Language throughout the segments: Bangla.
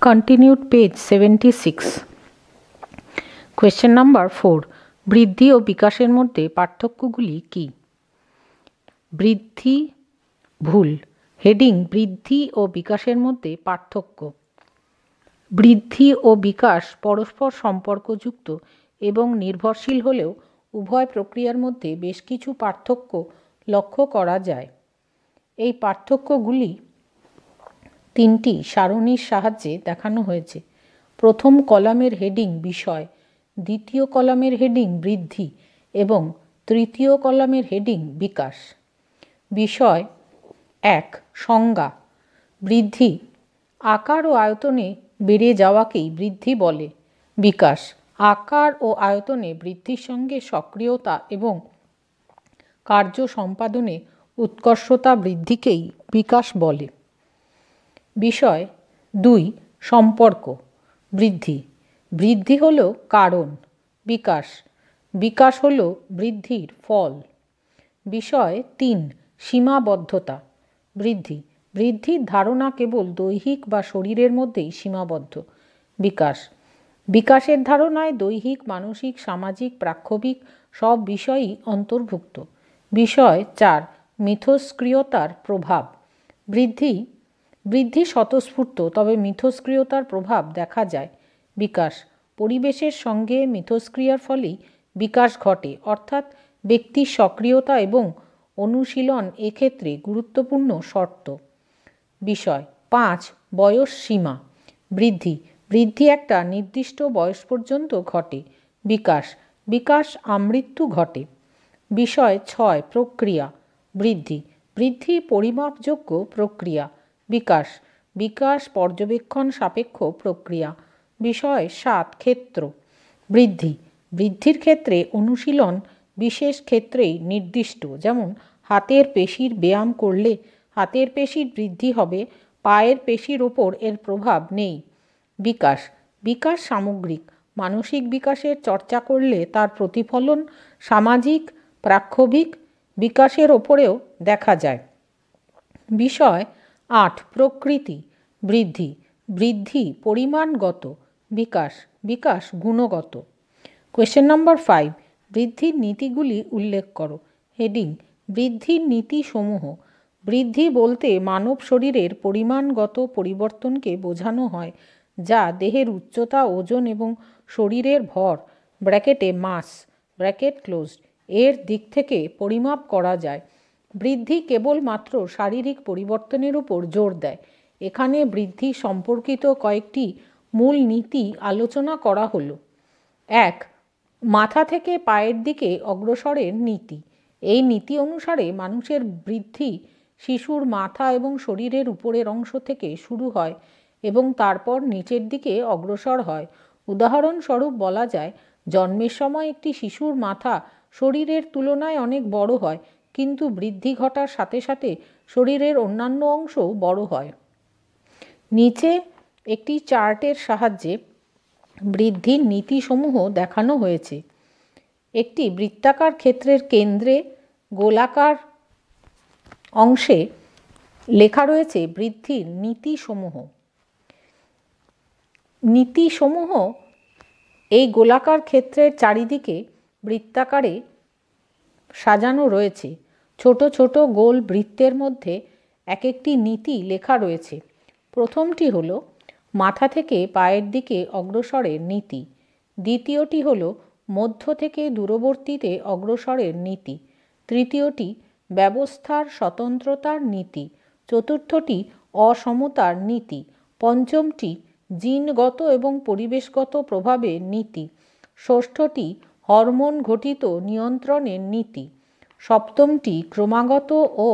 Continued page 76. Question number 4. বৃদ্ধি ও বিকাশের মধ্যে পার্থক্যগুলি কি? বৃদ্ধি ভুল। হেডিং বৃদ্ধি ও বিকাশের মধ্যে পার্থক্য। বৃদ্ধি ও বিকাশ পরস্পর সম্পর্কযুক্ত এবং নির্ভরশীল হলেও উভয় প্রক্রিয়ার মধ্যে বেশ কিছু পার্থক্য লক্ষ্য করা যায়। এই পার্থক্যগুলি তিনটি সারণীর সাহায্যে দেখানো হয়েছে। প্রথম কলামের হেডিং বিষয়, দ্বিতীয় কলামের হেডিং বৃদ্ধি এবং তৃতীয় কলামের হেডিং বিকাশ। বিষয় 1. সংজ্ঞা। বৃদ্ধি আকার ও আয়তনে বেড়ে যাওয়াকেই বৃদ্ধি বলে। বিকাশ আকার ও আয়তনে বৃদ্ধির সঙ্গে সক্রিয়তা এবং কার্য সম্পাদনে উৎকর্ষতা বৃদ্ধিকেই বিকাশ বলে। বিষয় 2. সম্পর্ক। বৃদ্ধি বৃদ্ধি হলো কারণ, বিকাশ বিকাশ হলো বৃদ্ধির ফল। বিষয় 3. সীমাবদ্ধতা। বৃদ্ধি বৃদ্ধির ধারণা কেবল দৈহিক বা শরীরের মধ্যেই সীমাবদ্ধ। বিকাশ বিকাশের ধারণায় দৈহিক, মানসিক, সামাজিক, প্রাক্ষবিক সব বিষয়ই অন্তর্ভুক্ত। বিষয় 4. মিথস্ক্রিয়তার প্রভাব। বৃদ্ধি স্বতঃস্ফূর্ত, তবে মিথস্ক্রিয়তার প্রভাব দেখা যায়। বিকাশ পরিবেশের সঙ্গে মিথস্ক্রিয়ার ফলেই বিকাশ ঘটে, অর্থাৎ ব্যক্তির সক্রিয়তা এবং অনুশীলন এক্ষেত্রে গুরুত্বপূর্ণ শর্ত। বিষয় 5. বয়স সীমা। বৃদ্ধি একটা নির্দিষ্ট বয়স পর্যন্ত ঘটে। বিকাশ আমৃত্যু ঘটে। বিষয় 6. প্রক্রিয়া। বৃদ্ধি পরিমাপযোগ্য প্রক্রিয়া। বিকাশ পর্যবেক্ষণ সাপেক্ষ প্রক্রিয়া। বিষয় 7. ক্ষেত্র। বৃদ্ধির ক্ষেত্রে অনুশীলন বিশেষ ক্ষেত্রেই নির্দিষ্ট, যেমন হাতের পেশির ব্যায়াম করলে হাতের পেশির বৃদ্ধি হবে, পায়ের পেশির ওপর এর প্রভাব নেই। বিকাশ সামগ্রিক, মানসিক বিকাশের চর্চা করলে তার প্রতিফলন সামাজিক প্রাক্ষবিক বিকাশের ওপরেও দেখা যায়। বিষয় 8. প্রকৃতি। বৃদ্ধি পরিমাণগত, বিকাশ গুণগত। Question number 5. বৃদ্ধির নীতিগুলি উল্লেখ করো। হেডিং বৃদ্ধির নীতিসমূহ। বৃদ্ধি বলতে মানব শরীরের পরিমাণগত পরিবর্তনকে বোঝানো হয়, যা দেহের উচ্চতা, ওজন এবং শরীরের ভর (মাস) এর দিক থেকে পরিমাপ করা যায়। বৃদ্ধি কেবলমাত্র শারীরিক পরিবর্তনের উপর জোর দেয়। এখানে বৃদ্ধি সম্পর্কিত কয়েকটি মূল নীতি আলোচনা করা হলো। 1. মাথা থেকে পায়ের দিকে অগ্রসরের নীতি। এই নীতি অনুসারে মানুষের বৃদ্ধি শিশুর মাথা এবং শরীরের উপরের অংশ থেকে শুরু হয় এবং তারপর নিচের দিকে অগ্রসর হয়। উদাহরণস্বরূপ বলা যায়, জন্মের সময় একটি শিশুর মাথা শরীরের তুলনায় অনেক বড় হয়, কিন্তু বৃদ্ধি ঘটার সাথে সাথে শরীরের অন্যান্য অংশও বড় হয়। নিচে একটি চার্টের সাহায্যে বৃদ্ধির নীতিসমূহ দেখানো হয়েছে। একটি বৃত্তাকার ক্ষেত্রের কেন্দ্রে গোলাকার অংশে লেখা রয়েছে বৃদ্ধির নীতিসমূহ। এই গোলাকার ক্ষেত্রের চারিদিকে বৃত্তাকারে সাজানো রয়েছে। ছোট ছোট গোল বৃত্তের মধ্যে এক একটি নীতি লেখা রয়েছে। প্রথমটি হলো মাথা থেকে পায়ের দিকে অগ্রসরের নীতি। দ্বিতীয়টি হলো মধ্য থেকে দূরবর্তীতে অগ্রসরের নীতি। তৃতীয়টি ব্যবস্থার স্বতন্ত্রতার নীতি। চতুর্থটি অসমতার নীতি। পঞ্চমটি জিনগত এবং পরিবেশগত প্রভাবের নীতি। ষষ্ঠটি হরমোন ঘটিত নিয়ন্ত্রণের নীতি। সপ্তমটি ক্রমাগত ও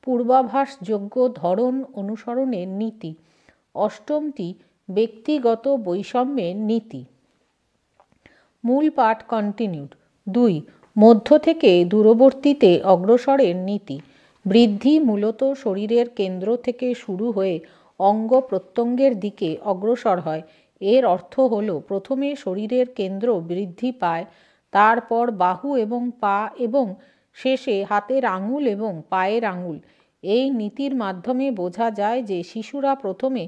পূর্বাভাসযোগ্য ধরন অনুসরণের নীতি। অষ্টমটি ব্যক্তিগত বৈষম্যের নীতি। মূল পাঠ কন্টিনিউড। 2. মধ্য থেকে দূরবর্তীতে অগ্রসরের নীতি। বৃদ্ধি মূলত শরীরের কেন্দ্র থেকে শুরু হয়ে অঙ্গ প্রত্যঙ্গের দিকে অগ্রসর হয়। এর অর্থ হল প্রথমে শরীরের কেন্দ্র বৃদ্ধি পায়, তারপর বাহু এবং পা এবং শেষে হাতের আঙুল এবং পায়ের আঙুল। এই নীতির মাধ্যমে বোঝা যায় যে শিশুরা প্রথমে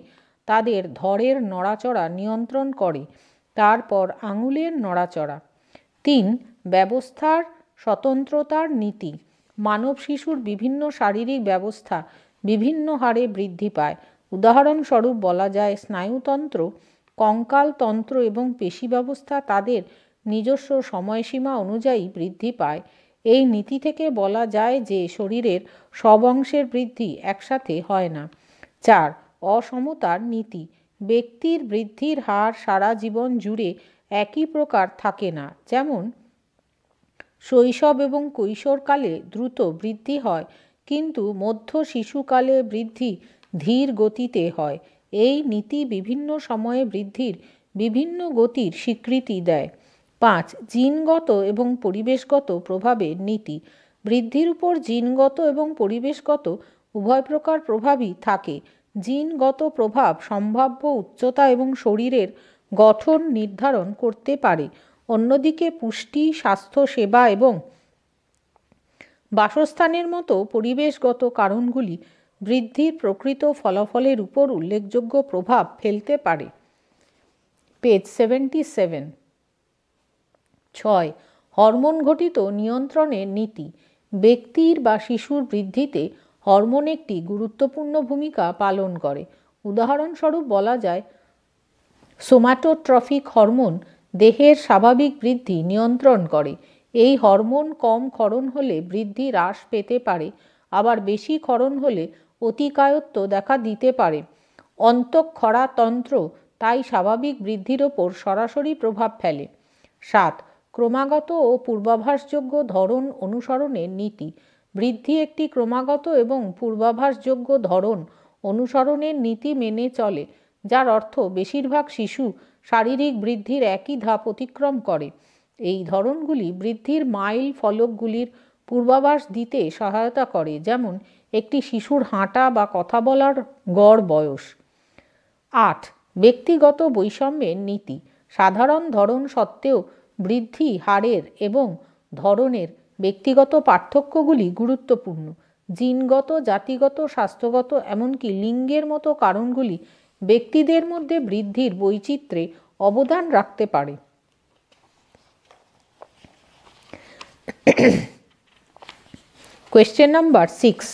তাদের ধরের নড়াচড়া নিয়ন্ত্রণ করে, তারপর আঙুলের নড়াচড়া। 3. ব্যবস্থার স্বতন্ত্রতার নীতি। মানব শিশুর বিভিন্ন শারীরিক ব্যবস্থা বিভিন্ন হারে বৃদ্ধি পায়। উদাহরণস্বরূপ বলা যায় স্নায়ুতন্ত্র, কঙ্কালতন্ত্র এবং পেশি ব্যবস্থা তাদের নিজস্ব সময়সীমা অনুযায়ী বৃদ্ধি পায়। এই নীতি থেকে বলা যায় যে শরীরের সব অংশের বৃদ্ধি একসাথে হয় না। 4. অসমতার নীতি। ব্যক্তির বৃদ্ধির হার সারা জীবন জুড়ে একই প্রকার থাকে না। যেমন শৈশব এবং কৈশোরকালে দ্রুত বৃদ্ধি হয়, কিন্তু মধ্য শিশুকালে বৃদ্ধি ধীর গতিতে হয়। এই নীতি বিভিন্ন সময়ে বৃদ্ধির বিভিন্ন গতির স্বীকৃতি দেয়। 5. জিনগত এবং পরিবেশগত প্রভাবের নীতি। বৃদ্ধির উপর জিনগত এবং পরিবেশগত উভয় প্রকার প্রভাবই থাকে। জিনগত প্রভাব সম্ভাব্য উচ্চতা এবং শরীরের গঠন নির্ধারণ করতে পারে। অন্যদিকে পুষ্টি, স্বাস্থ্যসেবা এবং বাসস্থানের মতো পরিবেশগত কারণগুলি বৃদ্ধির প্রকৃত ফলাফলের উপর উল্লেখযোগ্য প্রভাব ফেলতে পারে। পেজ 77। 6. হরমোন ঘটিত নিয়ন্ত্রণের নীতি। ব্যক্তির বা শিশুর বৃদ্ধিতে হরমোন একটি গুরুত্বপূর্ণ ভূমিকা পালন করে। উদাহরণস্বরূপ বলা যায় সোমাটোট্রফিক হরমোন দেহের স্বাভাবিক বৃদ্ধি নিয়ন্ত্রণ করে। এই হরমোন কম ক্ষরণ হলে বৃদ্ধি হ্রাস পেতে পারে, আবার বেশি ক্ষরণ হলে অতিকায়ত্ব দেখা দিতে পারে। অন্তঃক্ষরাতন্ত্র তাই স্বাভাবিক বৃদ্ধির ওপর সরাসরি প্রভাব ফেলে। 7. ক্রমাগত ও পূর্বাভাসযোগ্য ধরন অনুসরণের নীতি। বৃদ্ধি একটি ক্রমাগত এবং পূর্বাভাসযোগ্য ধরন অনুসরণের নীতি মেনে চলে, যার অর্থ বেশিরভাগ শিশু শারীরিক বৃদ্ধির একই ধাপ অতিক্রম করে। এই ধরনগুলি বৃদ্ধির মাইল ফলকগুলির পূর্বাভাস দিতে সহায়তা করে, যেমন একটি শিশুর হাঁটা বা কথা বলার গড় বয়স। 8. ব্যক্তিগত বৈষম্যের নীতি। সাধারণ ধরন সত্ত্বেও বৃদ্ধি হারের এবং ধরনের ব্যক্তিগত পার্থক্যগুলি গুরুত্বপূর্ণ। জিনগত, জাতিগত, স্বাস্থ্যগত, এমনকি লিঙ্গের মতো কারণগুলি ব্যক্তিদের মধ্যে বৃদ্ধির বৈচিত্র্যে অবদান রাখতে পারে। Question number 6।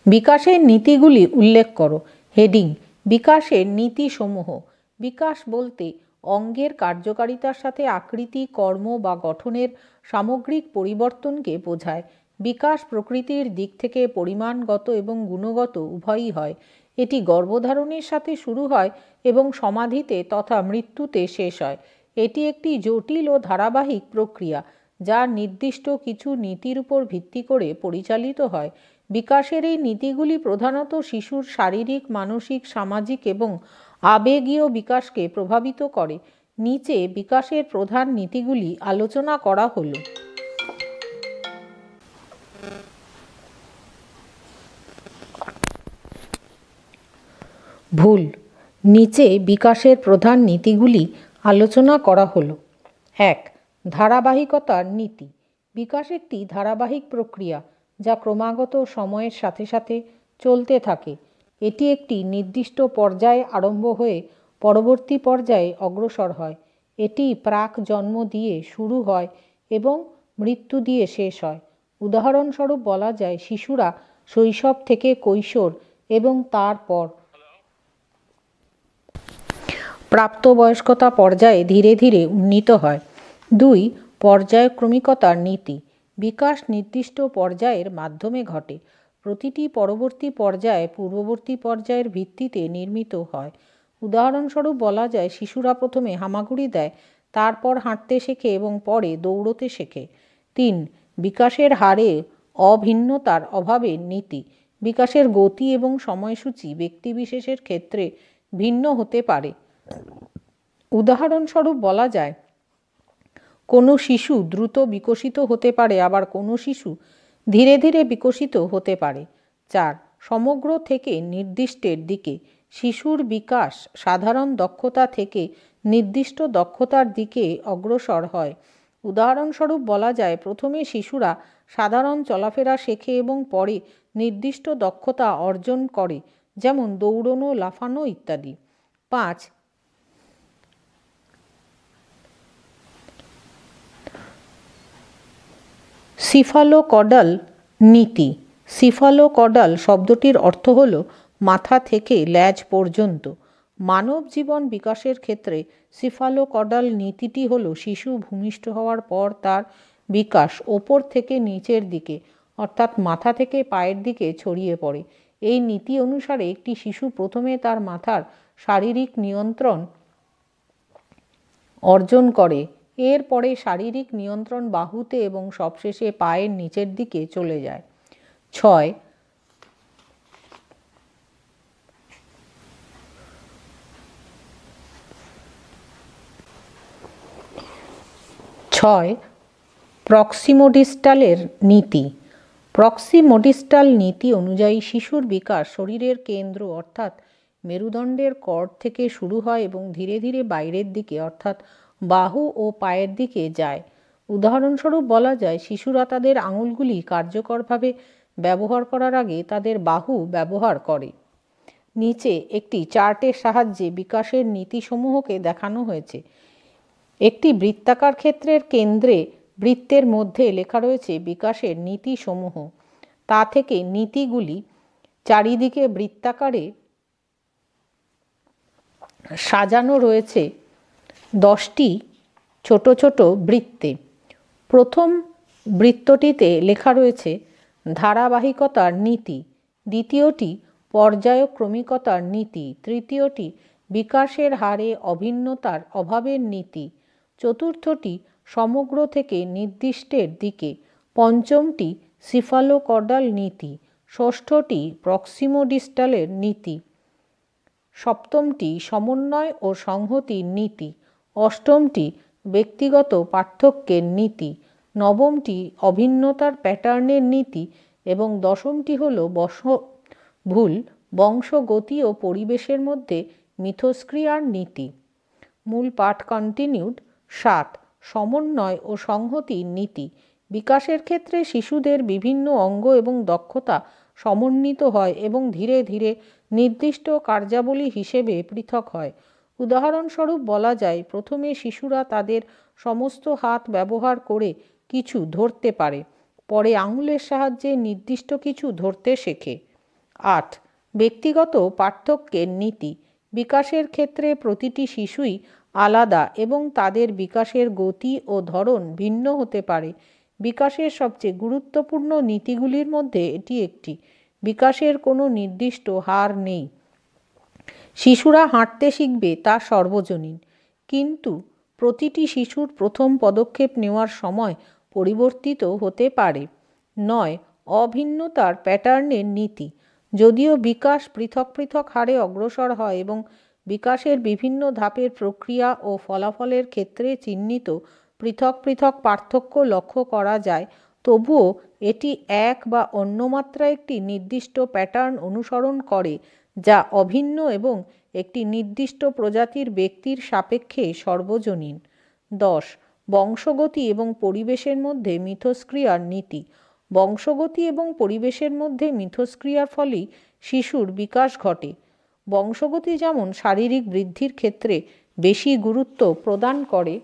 বিকাশের নীতিগুলি উল্লেখ করো। হেডিং: বিকাশের নীতিসমূহ। বিকাশ বলতে অঙ্গের কার্যকারিতার সাথে আকৃতি, কর্ম বা গঠনের সামগ্রিক পরিবর্তনকে বোঝায়। বিকাশ প্রকৃতির দিক থেকে পরিমাণগত এবং গুণগত উভয়ই হয়। এটি গর্ভধারণের সাথে শুরু হয় এবং সমাধিতে তথা মৃত্যুতে শেষ হয়। এটি একটি জটিল ও ধারাবাহিক প্রক্রিয়া, যা নির্দিষ্ট কিছু নীতির উপর ভিত্তি করে পরিচালিত হয়। বিকাশের এই নীতিগুলি প্রধানত শিশুর শারীরিক, মানসিক, সামাজিক এবং আবেগীয় বিকাশকে প্রভাবিত করে। নিচে বিকাশের প্রধান নীতিগুলি আলোচনা করা হলো। ভুল। নিচে বিকাশের প্রধান নীতিগুলি আলোচনা করা হলো। 1. ধারাবাহিকতার নীতি। বিকাশ একটি ধারাবাহিক প্রক্রিয়া যা ক্রমাগত সময়ের সাথে সাথে চলতে থাকে। এটি একটি নির্দিষ্ট পর্যায়ে আরম্ভ হয়ে পরবর্তী পর্যায়ে অগ্রসর হয়। এটি প্রাক জন্ম দিয়ে শুরু হয় এবং মৃত্যু দিয়ে শেষ হয়। উদাহরণস্বরূপ বলা যায় শিশুরা শৈশব থেকে কৈশোর এবং তারপর প্রাপ্তবয়স্কতা পর্যায়ে ধীরে ধীরে উন্নীত হয়। 2. পর্যায়ক্রমিকতার নীতি। বিকাশ নির্দিষ্ট পর্যায়ের মাধ্যমে ঘটে। প্রতিটি পরবর্তী পর্যায়ে পূর্ববর্তী পর্যায়ের ভিত্তিতে নির্মিত হয়। উদাহরণস্বরূপ বলা যায় শিশুরা প্রথমে হামাগুড়ি দেয়, তারপর হাঁটতে শেখে এবং পরে দৌড়তে শেখে। 3. বিকাশের হারে অভিন্নতার অভাবের নীতি। বিকাশের গতি এবং সময়সূচি ব্যক্তিবিশেষের ক্ষেত্রে ভিন্ন হতে পারে। উদাহরণস্বরূপ বলা যায় কোনো শিশু দ্রুত বিকশিত হতে পারে, আবার কোনো শিশু ধীরে ধীরে বিকশিত হতে পারে। 4. সমগ্র থেকে নির্দিষ্টের দিকে। শিশুর বিকাশ সাধারণ দক্ষতা থেকে নির্দিষ্ট দক্ষতার দিকে অগ্রসর হয়। উদাহরণস্বরূপ বলা যায় প্রথমে শিশুরা সাধারণ চলাফেরা শেখে এবং পরে নির্দিষ্ট দক্ষতা অর্জন করে, যেমন দৌড়নো, লাফানো ইত্যাদি। 5. সিফালোকডাল নীতি। সিফালোকডাল শব্দটির অর্থ হল মাথা থেকে ল্যাজ পর্যন্ত। মানব জীবন বিকাশের ক্ষেত্রে সিফালোকডাল নীতিটি হল শিশু ভূমিষ্ঠ হওয়ার পর তার বিকাশ ওপর থেকে নিচের দিকে অর্থাৎ মাথা থেকে পায়ের দিকে ছড়িয়ে পড়ে। এই নীতি অনুসারে একটি শিশু প্রথমে তার মাথার শারীরিক নিয়ন্ত্রণ অর্জন করে, এরপরে শারীরিক নিয়ন্ত্রণ বাহুতে এবং সবশেষে পায়ের নিচের দিকে চলে যায়। 6. প্রক্সিমোডিস্টালের নীতি। প্রক্সিমোডিস্টাল নীতি অনুযায়ী শিশুর বিকাশ শরীরের কেন্দ্র অর্থাৎ মেরুদণ্ডের কর্ড থেকে শুরু হয় এবং ধীরে ধীরে বাইরের দিকে অর্থাৎ বাহু ও পায়ের দিকে যায়। উদাহরণস্বরূপ বলা যায়, শিশুরা তাদের আঙুলগুলি কার্যকরভাবে ব্যবহার করার আগে তাদের বাহু ব্যবহার করে। নিচে একটি চার্টের সাহায্যে বিকাশের নীতিসমূহকে দেখানো হয়েছে। একটি বৃত্তাকার ক্ষেত্রের কেন্দ্রে বৃত্তের মধ্যে লেখা রয়েছে বিকাশের নীতিসমূহ। তা থেকে নীতিগুলি চারিদিকে বৃত্তাকারে সাজানো রয়েছে 10টি ছোট ছোট বৃত্তে। প্রথম বৃত্তটিতে লেখা রয়েছে ধারাবাহিকতার নীতি, দ্বিতীয়টি পর্যায়ক্রমিকতার নীতি, তৃতীয়টি বিকাশের হারে অভিন্নতার অভাবের নীতি, চতুর্থটি সমগ্র থেকে নির্দিষ্টের দিকে, পঞ্চমটি সিফালোকডাল নীতি, ষষ্ঠটি প্রক্সিমোডিস্টালের নীতি, সপ্তমটি সমন্বয় ও সংহতির নীতি, অষ্টমটি ব্যক্তিগত পার্থক্যের নীতি, নবমটি অভিন্নতার প্যাটার্নের নীতি এবং দশমটি হল বংশগতি ও পরিবেশের মধ্যে মিথস্ক্রিয়ার নীতি। মূল পাঠ কন্টিনিউড। 7. সমন্বয় ও সংহতির নীতি। বিকাশের ক্ষেত্রে শিশুদের বিভিন্ন অঙ্গ এবং দক্ষতা সমন্বিত হয় এবং ধীরে ধীরে নির্দিষ্ট কার্যাবলী হিসেবে পৃথক হয়। উদাহরণস্বরূপ বলা যায়, প্রথমে শিশুরা তাদের সমস্ত হাত ব্যবহার করে কিছু ধরতে পারে, পরে আঙুলের সাহায্যে নির্দিষ্ট কিছু ধরতে শেখে। 8. ব্যক্তিগত পার্থক্যের নীতি। বিকাশের ক্ষেত্রে প্রতিটি শিশুই আলাদা এবং তাদের বিকাশের গতি ও ধরন ভিন্ন হতে পারে। বিকাশের সবচেয়ে গুরুত্বপূর্ণ নীতিগুলির মধ্যে এটি একটি। বিকাশের কোনো নির্দিষ্ট হার নেই। শিশুরা হাঁটতে শিখবে তা সর্বজনীন, কিন্তু প্রতিটি শিশুর প্রথম পদক্ষেপ নেওয়ার সময় পরিবর্তিত হতে পারে। 9. অভিন্নতার প্যাটার্নের নীতি। যদিও বিকাশ পৃথক পৃথক হারে অগ্রসর হয় এবং বিকাশের বিভিন্ন ধাপের প্রক্রিয়া ও ফলাফলের ক্ষেত্রে চিহ্নিত পৃথক পৃথক পার্থক্য লক্ষ্য করা যায়, তবুও এটি এক বা অন্য মাত্রায় একটি নির্দিষ্ট প্যাটার্ন অনুসরণ করে যা অভিন্ন এবং একটি নির্দিষ্ট প্রজাতির ব্যক্তির সাপেক্ষে সর্বজনীন। 10. বংশগতি এবং পরিবেশের মধ্যে মিথস্ক্রিয়ার নীতি। বংশগতি এবং পরিবেশের মধ্যে মিথস্ক্রিয়ার ফলেই শিশুর বিকাশ ঘটে। বংশগতি যেমন শারীরিক বৃদ্ধির ক্ষেত্রে বেশি গুরুত্ব প্রদান করে,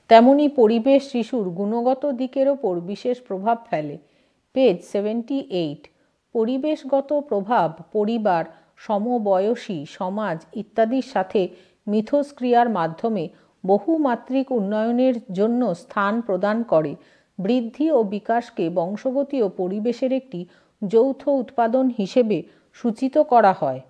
তেমনি পরিবেশ শিশুর গুণগত দিকের ওপর বিশেষ প্রভাব ফেলে। পেজ 78। পরিবেশগত প্রভাব পরিবার, সমবয়সী সমাজ ইত্যাদির সাথে মিথস্ক্রিয়ার মাধ্যমে বহুমাত্রিক উন্নয়নের জন্য স্থান প্রদান করে। বৃদ্ধি ও বিকাশকে বংশগতি ও পরিবেশের একটি যৌথ উৎপাদন হিসেবে সূচিত করা হয়।